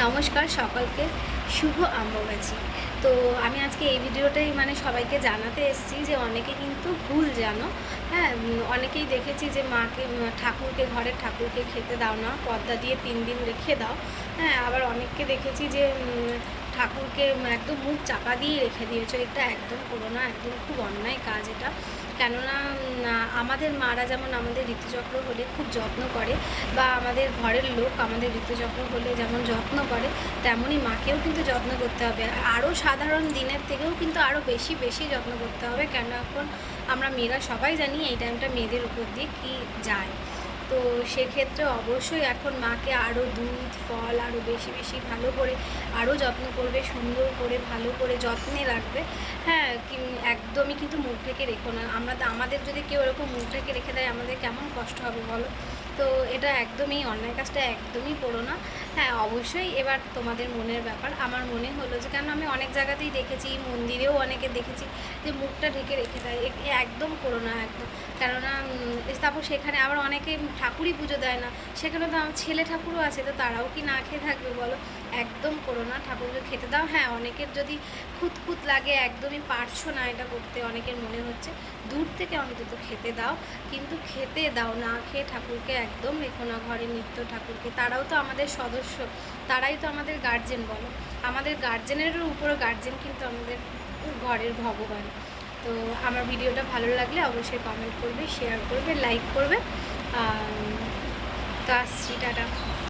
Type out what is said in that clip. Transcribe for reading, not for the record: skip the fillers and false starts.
নমস্কার সকলকে, শুভ অম্বুবাচী। তো আমি আজকে এই ভিডিওটাই সবাইকে জানাতে এসেছি যে অনেকে কিন্তু ভুল জানো। হ্যাঁ, অনেকেই দেখেছি যে মাকে ঠাকুরকে ঘরের ঠাকুরকে খেতে দাও না, পর্দা দিয়ে 3 দিন রেখে দাও। হ্যাঁ, আবার অনেককে দেখেছি যে ঠাকুরকে একদম মুখ চাপা দিয়ে রেখে দিয়েছো। এটা একদম করো না, একদম খুব অন্যায় কাজ এটা। কেননা আমাদের মারা যেমন আমাদের ঋতুচক্র হলে খুব যত্ন করে, বা আমাদের ঘরের লোক আমাদের ঋতুচক্র হলে যেমন যত্ন করে, তেমনই মাকেও কিন্তু যত্ন করতে হবে। আরও সাধারণ দিনের থেকেও কিন্তু আরও বেশি বেশি যত্ন করতে হবে। কেন এখন আমরা মেয়েরা সবাই জানি এই টাইমটা মেয়েদের উপর দিয়ে কী যায়। তো সেক্ষেত্রে অবশ্যই এখন মাকে আরও দুধ ফল আরও বেশি বেশি ভালো করে আরও যত্ন করবে, সুন্দর করে ভালো করে যত্নে রাখবে। হ্যাঁ, একদমই কিন্তু মুখ ঢেকে রেখো না। আমাদের যদি কেউ এরকম মুখ ঢেকে রেখে দেয়, আমাদের কেমন কষ্ট হবে বলো। তো এটা একদমই অন্যায়, কাজটা একদমই করো না। হ্যাঁ, অবশ্যই এবার তোমাদের মনের ব্যাপার। আমার মনে হলো যে, কেন আমি অনেক জায়গাতেই দেখেছি, মন্দিরেও অনেকে দেখেছি যে মুখটা ঢেকে রেখে দেয়। একদম করো না, একদম। কেননা তারপর সেখানে আবার অনেকে ঠাকুরই পুজো দেয় না, সেখানে তো আমার ছেলে ঠাকুরও আছে, তো তারাও কি না খেয়ে থাকবে বলো। একদম করো না, ঠাকুরকে খেতে দাও। হ্যাঁ, অনেকের যদি খুঁত লাগে, একদমই পারছো না এটা করতে, অনেকের মনে হচ্ছে, দূর থেকে অন্তত খেতে দাও। কিন্তু খেতে দাও, না খেয়ে ঠাকুরকে একদম রেখো না ঘরে, নিত্য ঠাকুরকে। তারাও তো আমাদের সদস্য, তারাই তো আমাদের গার্জেন বলো। আমাদের গার্জেনেরও উপরে গার্জেন কিন্তু আমাদের ঘরের ভগবান। তো আমার ভিডিওটা ভালো লাগলে অবশ্যই কমেন্ট করবে, শেয়ার করবে, লাইক করবে। তো আসছি, টাটা।